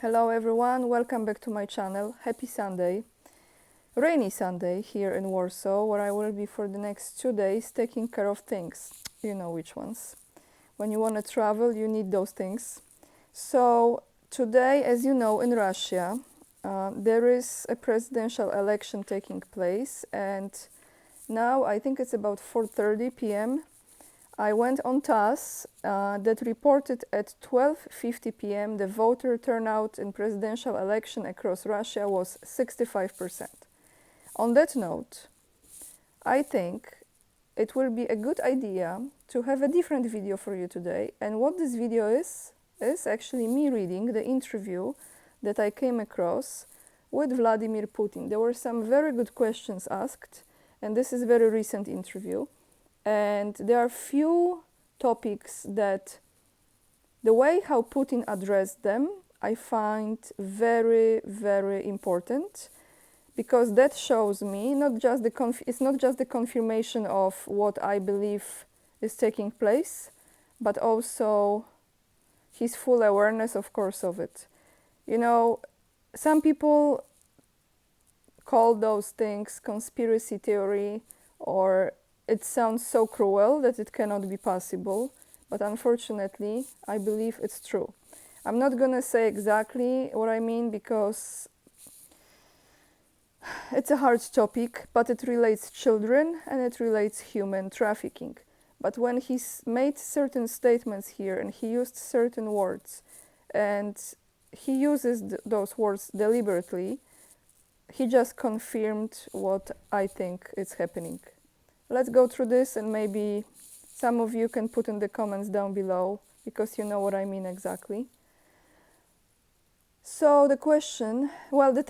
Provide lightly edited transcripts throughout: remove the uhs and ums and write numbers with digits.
Hello everyone, welcome back to my channel. Happy Sunday. Rainy Sunday here in Warsaw, where I will be for the next 2 days taking care of things. You know which ones. When you want to travel, you need those things. So today, as you know, in Russia, there is a presidential election taking place, and now I think it's about 4:30 p.m. I went on TASS that reported at 12:50 p.m. the voter turnout in presidential election across Russia was 65%. On that note, I think it will be a good idea to have a different video for you today. And what this video is actually me reading the interview that I came across with Vladimir Putin. There were some very good questions asked, and this is a very recent interview. And there are few topics that the way how Putin addressed them, I find very, very important, because that shows me it's not just the confirmation of what I believe is taking place, but also his full awareness, of course, of it. You know, some people call those things conspiracy theory, or it sounds so cruel that it cannot be possible, but unfortunately, I believe it's true. I'm not gonna say exactly what I mean because it's a hard topic, but it relates children and it relates human trafficking. But when he's made certain statements here and he used certain words, and he uses those words deliberately, he just confirmed what I think is happening. Let's go through this, and maybe some of you can put in the comments down below because you know what I mean exactly. So the question, the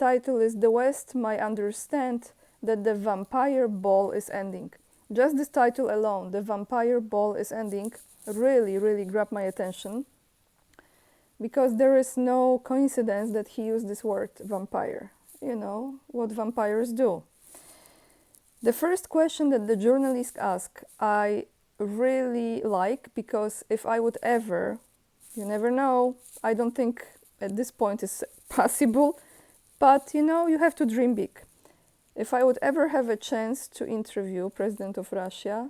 title is "The West might understand that the vampire ball is ending." Just this title alone, "The vampire ball is ending," really grabbed my attention, because there is no coincidence that he used this word vampire. You know what vampires do. The first question that the journalist asked, I really like, because if I would ever, you never know, I don't think at this point it's possible, but you have to dream big. If I would ever have a chance to interview President of Russia,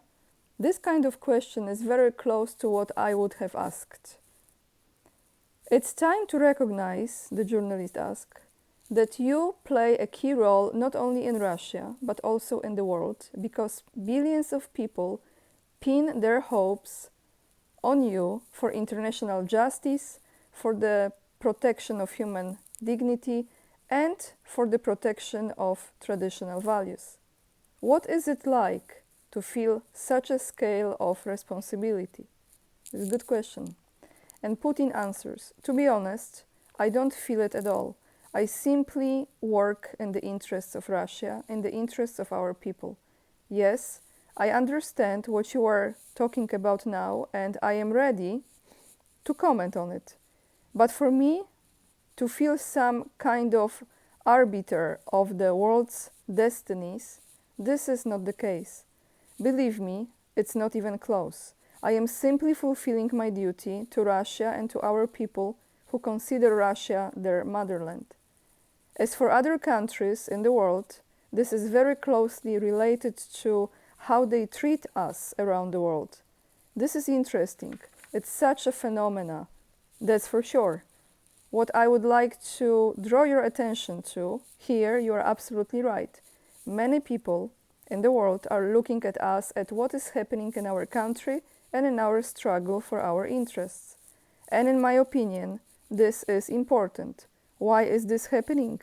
this kind of question is very close to what I would have asked. It's time to recognize, the journalist asked, that you play a key role not only in Russia, but also in the world, because billions of people pin their hopes on you for international justice, for the protection of human dignity, and for the protection of traditional values. What is it like to feel such a scale of responsibility? It's a good question. And Putin answers, to be honest, I don't feel it at all. I simply work in the interests of Russia, in the interests of our people. Yes, I understand what you are talking about now, and I am ready to comment on it. But for me, to feel some kind of arbiter of the world's destinies, this is not the case. Believe me, it's not even close. I am simply fulfilling my duty to Russia and to our people who consider Russia their motherland. As for other countries in the world, this is very closely related to how they treat us around the world. This is interesting. It's such a phenomena, that's for sure. What I would like to draw your attention to here, you are absolutely right. Many people in the world are looking at us, at what is happening in our country and in our struggle for our interests. And in my opinion, this is important. Why is this happening?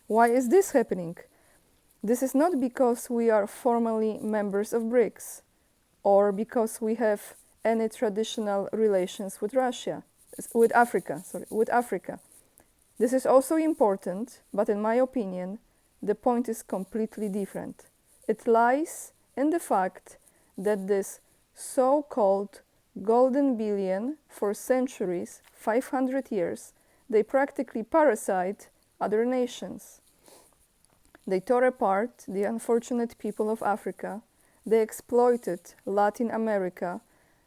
Why is this happening? This is not because we are formally members of BRICS, or because we have any traditional relations with Africa. This is also important, but in my opinion, the point is completely different. It lies in the fact that this so-called golden billion, for centuries, 500 years, they practically parasite other nations. They tore apart the unfortunate people of Africa. They exploited Latin America.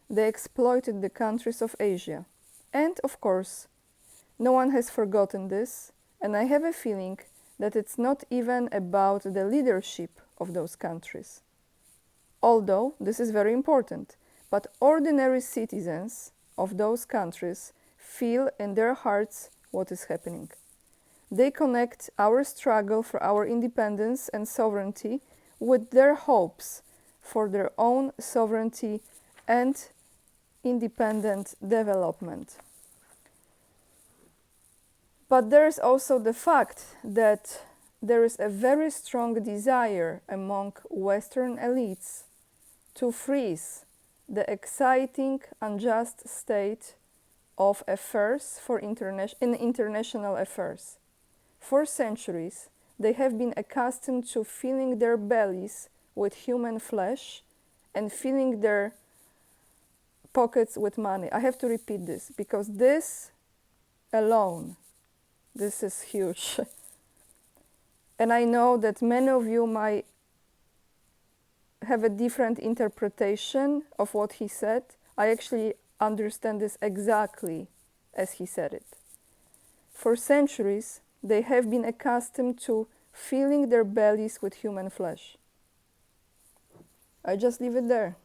They exploited the countries of Asia. And, of course, No one has forgotten this, and I have a feeling that it's not even about the leadership of those countries. Although this is very important, but ordinary citizens of those countries feel in their hearts what is happening. They connect our struggle for our independence and sovereignty with their hopes for their own sovereignty and independent development. But there is also the fact that there is a very strong desire among Western elites to freeze the exciting, unjust state of affairs in international affairs. For centuries, they have been accustomed to filling their bellies with human flesh and filling their pockets with money. I have to repeat this because this alone, this is huge. And I know that many of you might have a different interpretation of what he said. I actually understand this exactly as he said it. For centuries, they have been accustomed to filling their bellies with human flesh. I just leave it there.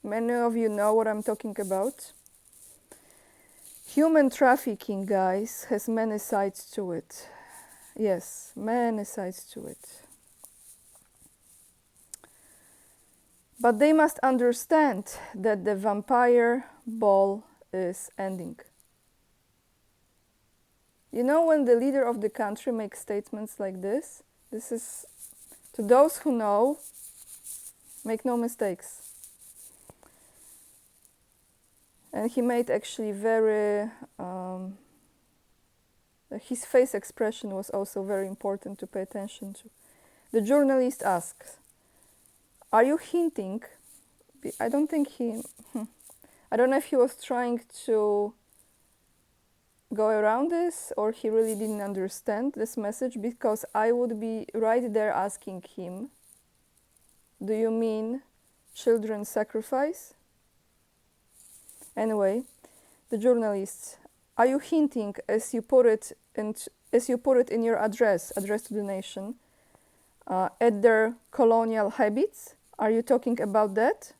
Many of you know what I'm talking about. Human trafficking, guys, has many sides to it. Yes, many sides to it. But they must understand that the vampire ball is ending. You know, when the leader of the country makes statements like this is, to those who know, make no mistakes. And he made actually his face expression was also very important to pay attention to. The journalist asks, are you hinting, I don't know if he was trying to go around this or he really didn't understand this message, because I would be right there asking him, do you mean children's sacrifice? Anyway, the journalist, are you hinting, as you put it in your address to the nation, at their colonial habits? Are you talking about that?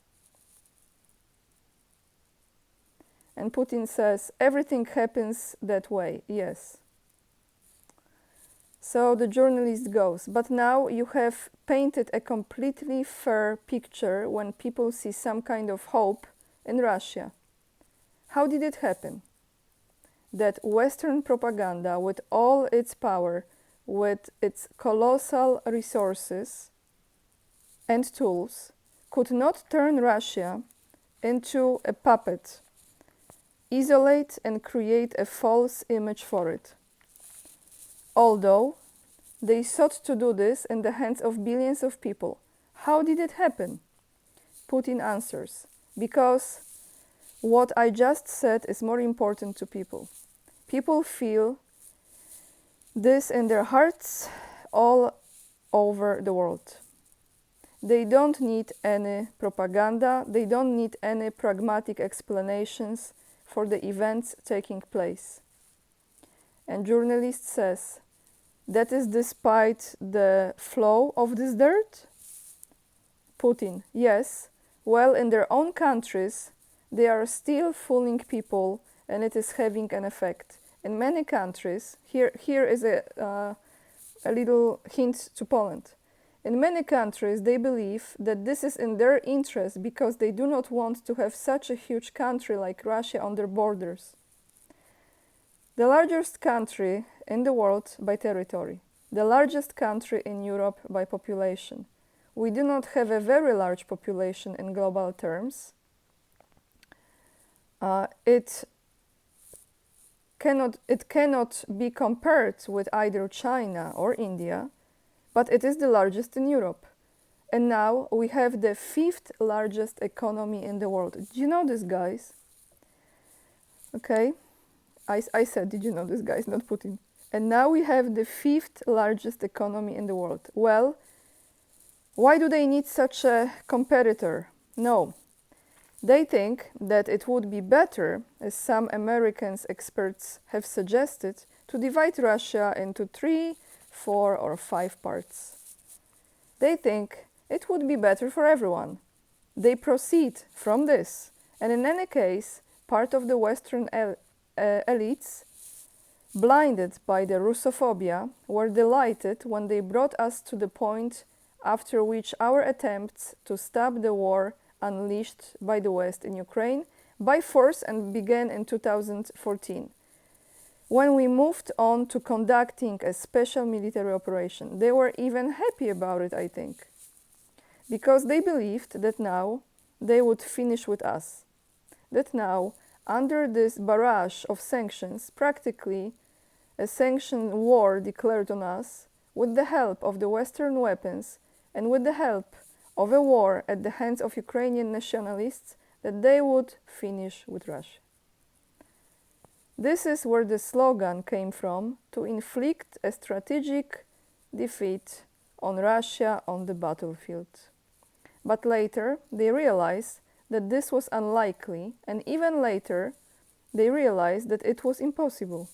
And Putin says, everything happens that way, yes. So the journalist goes, but now you have painted a completely fair picture when people see some kind of hope in Russia. How did it happen that Western propaganda, with all its power, with its colossal resources and tools, could not turn Russia into a puppet, isolate and create a false image for it? Although they sought to do this in the hands of billions of people. How did it happen? Putin answers, because what I just said is more important to people. People feel this in their hearts all over the world. They don't need any propaganda, they don't need any pragmatic explanations for the events taking place. And journalist says, that is despite the flow of this dirt? Putin, yes. Well, in their own countries, they are still fooling people, and it is having an effect. In many countries, here is a little hint to Poland. In many countries, they believe that this is in their interest because they do not want to have such a huge country like Russia on their borders. The largest country in the world by territory, the largest country in Europe by population. We do not have a very large population in global terms. It cannot be compared with either China or India, but it is the largest in Europe. And now we have the 5th largest economy in the world. Do you know this, guys? Okay, I said, did you know this, guys, not Putin. And now we have the 5th largest economy in the world. Well, why do they need such a competitor? No. They think that it would be better, as some American experts have suggested, to divide Russia into 3, 4, or 5 parts. They think it would be better for everyone. They proceed from this, and in any case, part of the Western elites, blinded by the Russophobia, were delighted when they brought us to the point after which our attempts to stop the war unleashed by the West in Ukraine by force and began in 2014. When we moved on to conducting a special military operation, they were even happy about it, I think, because they believed that now they would finish with us, that now, under this barrage of sanctions, practically a sanctioned war declared on us, with the help of the Western weapons and with the help of a war at the hands of Ukrainian nationalists, that they would finish with Russia. This is where the slogan came from, to inflict a strategic defeat on Russia on the battlefield. But later they realized that this was unlikely, and even later they realized that it was impossible.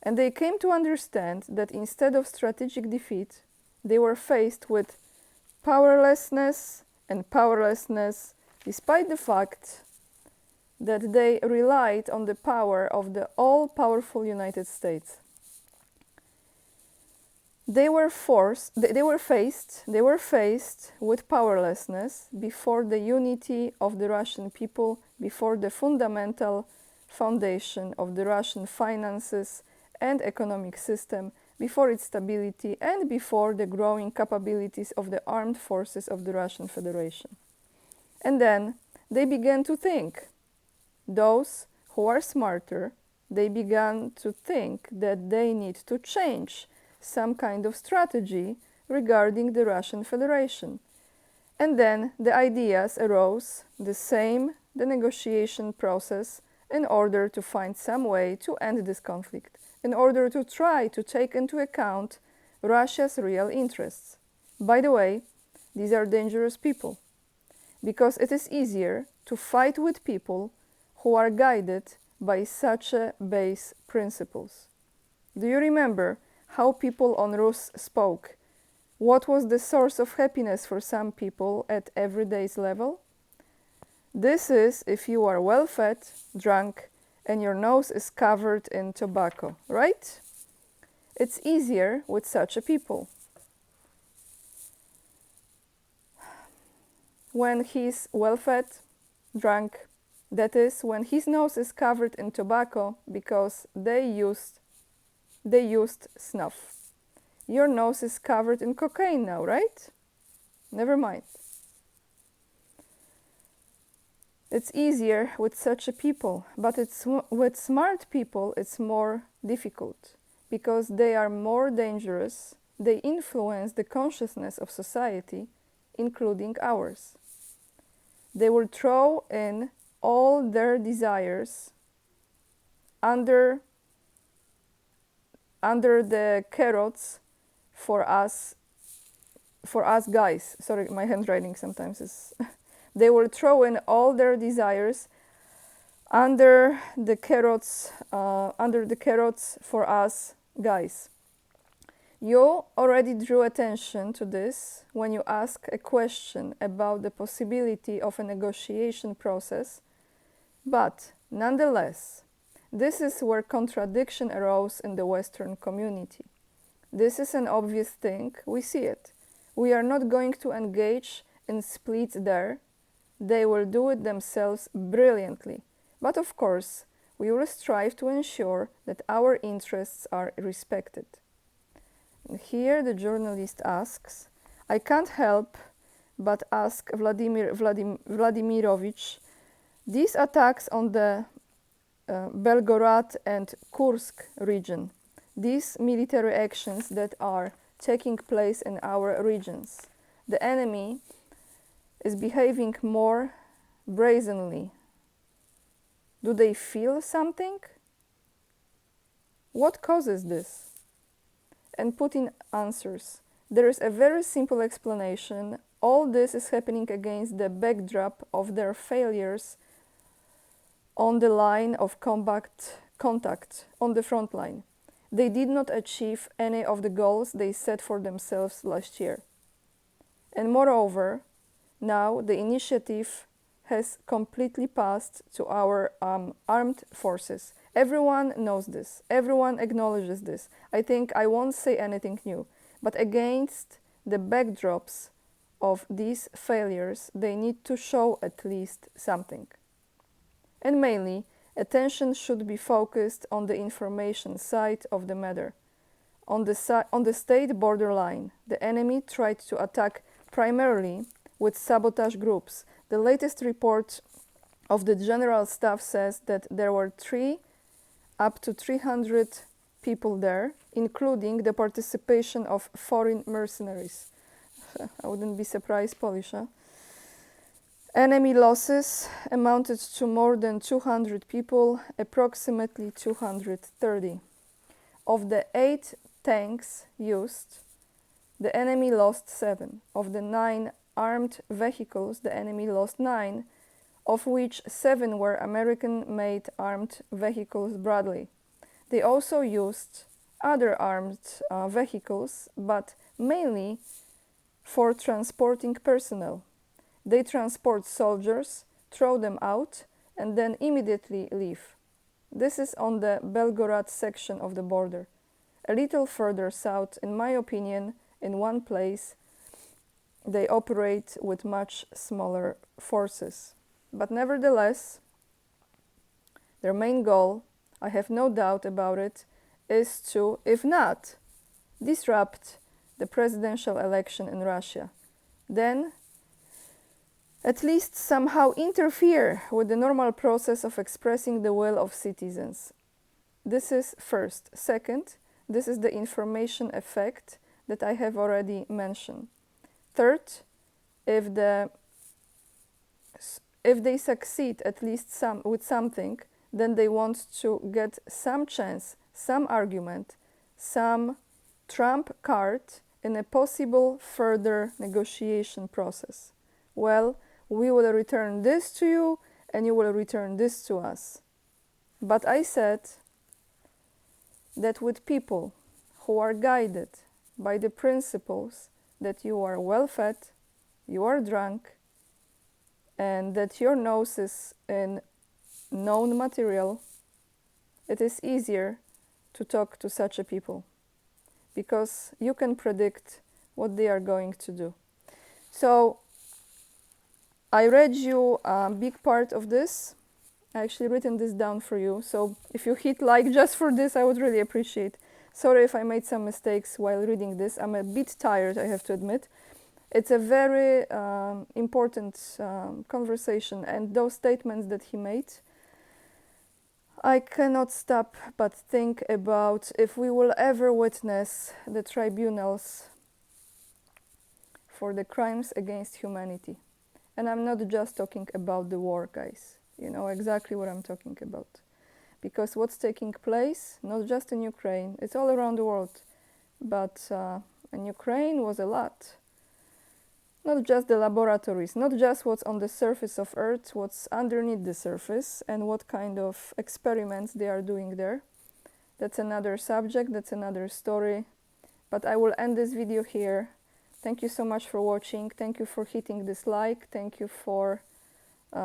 And they came to understand that instead of strategic defeat, they were faced with powerlessness, and powerlessness despite the fact that they relied on the power of the all-powerful United States. They were faced with powerlessness before the unity of the Russian people, before the fundamental foundation of the Russian finances and economic system, before its stability, and before the growing capabilities of the armed forces of the Russian Federation. And then they began to think. Those who are smarter, they began to think that they need to change some kind of strategy regarding the Russian Federation. And then the ideas arose, the negotiation process, in order to find some way to end this conflict, in order to try to take into account Russia's real interests. By the way, these are dangerous people, because it is easier to fight with people who are guided by such base principles. Do you remember how people on Rus spoke? What was the source of happiness for some people at everyday's level? This is if you are well-fed, drunk, and your nose is covered in tobacco, right? It's easier with such a people. When he's well-fed, drunk, that is, when his nose is covered in tobacco because they used snuff. Your nose is covered in cocaine now, right? Never mind. It's easier with such a people, but with smart people it's more difficult, because they are more dangerous. They influence the consciousness of society, including ours. They will throw in all their desires under the carrots for us guys. Sorry, my handwriting sometimes is they will throw in all their desires under the carrots for us guys. You already drew attention to this when you asked a question about the possibility of a negotiation process, but nonetheless, this is where contradiction arose in the Western community. This is an obvious thing, we see it. We are not going to engage in splits there. They will do it themselves brilliantly. But of course, we will strive to ensure that our interests are respected. And here the journalist asks, I can't help but ask Vladimirovich, these attacks on the Belgorod and Kursk region, these military actions that are taking place in our regions, the enemy is behaving more brazenly. Do they feel something? What causes this? And Putin answers, there is a very simple explanation All this is happening against the backdrop of their failures on the line of contact on the front line. They did not achieve any of the goals they set for themselves last year. And moreover, now the initiative has completely passed to our armed forces. Everyone knows this. Everyone acknowledges this. I think I won't say anything new. But against the backdrops of these failures, they need to show at least something. And mainly, attention should be focused on the information side of the matter. On the state borderline, the enemy tried to attack primarily with sabotage groups. The latest report of the General Staff says that there were up to 300 people there, including the participation of foreign mercenaries. I wouldn't be surprised, Polish, huh? Enemy losses amounted to more than 200 people, approximately 230. Of the 8 tanks used, the enemy lost 7. Of the 9 armed vehicles, the enemy lost 9, of which 7 were American-made armed vehicles Bradley. They also used other armed vehicles, but mainly for transporting personnel. They transport soldiers, throw them out, and then immediately leave. This is on the Belgorod section of the border. A little further south, in my opinion, in one place, they operate with much smaller forces. But nevertheless, their main goal, I have no doubt about it, is to, if not disrupt the presidential election in Russia, then at least somehow interfere with the normal process of expressing the will of citizens. This is first. Second, this is the information effect that I have already mentioned. Third, if they succeed at least with something, then they want to get some chance, some argument, some trump card in a possible further negotiation process. Well, we will return this to you and you will return this to us. But I said that with people who are guided by the principles that you are well fed, you are drunk, and that your nose is in known material, it is easier to talk to such a people because you can predict what they are going to do. So I read you a big part of this. I actually written this down for you. So if you hit like just for this, I would really appreciate. Sorry if I made some mistakes while reading this. I'm a bit tired, I have to admit. It's a very important conversation, and those statements that he made, I cannot stop but think about if we will ever witness the tribunals for the crimes against humanity. And I'm not just talking about the war, guys. You know exactly what I'm talking about. Because what's taking place, not just in Ukraine, it's all around the world. But in Ukraine was a lot. Not just the laboratories, not just what's on the surface of Earth, what's underneath the surface, and what kind of experiments they are doing there. That's another subject, that's another story. But I will end this video here. Thank you so much for watching. Thank you for hitting this like. Thank you for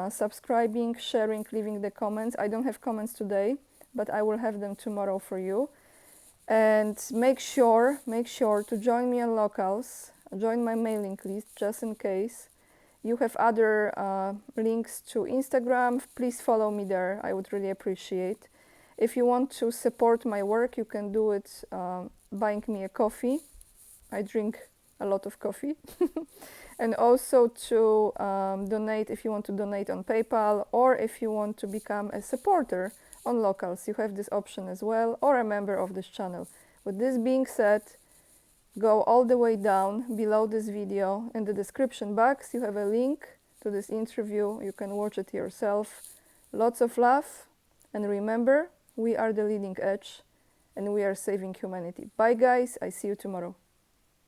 subscribing, sharing, leaving the comments. I don't have comments today, but I will have them tomorrow for you. And make sure to join me on Locals. Join my mailing list just in case. You have other links to Instagram. Please follow me there. I would really appreciate. If you want to support my work, you can do it buying me a coffee. I drink a lot of coffee. And also to donate if you want to donate on PayPal, or if you want to become a supporter on Locals. You have this option as well, or a member of this channel. With this being said, go all the way down below this video. In the description box you have a link to this interview. You can watch it yourself. Lots of love, and remember, we are the leading edge and we are saving humanity. Bye guys, I see you tomorrow.